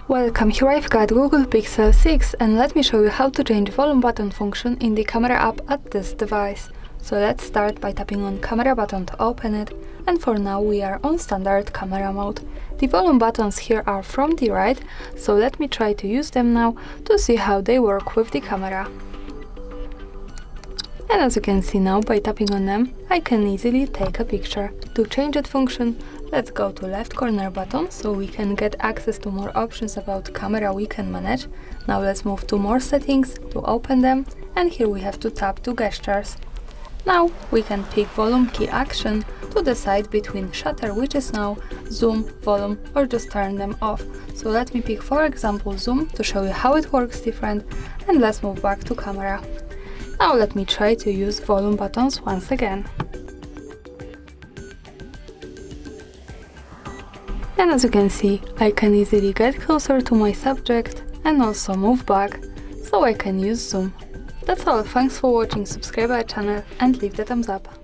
Welcome, here I've got Google Pixel 6 and let me show you how to change volume button function in the camera app at this device. So let's start by tapping on camera button to open it, and for now we are on standard camera mode. The volume buttons here are from the right, so let me try to use them now to see how they work with the camera. And as you can see now, by tapping on them, I can easily take a picture. To change that function, let's go to left corner button so we can get access to more options about camera we can manage. Now let's move to more settings to open them, and here we have to tap to gestures. Now we can pick volume key action to decide between shutter, which is now zoom, volume, or just turn them off. So let me pick for example zoom to show you how it works different, and let's move back to camera. Now let me try to use volume buttons once again. And as you can see, I can easily get closer to my subject and also move back, so I can use zoom. That's all, thanks for watching, subscribe our channel and leave the thumbs up.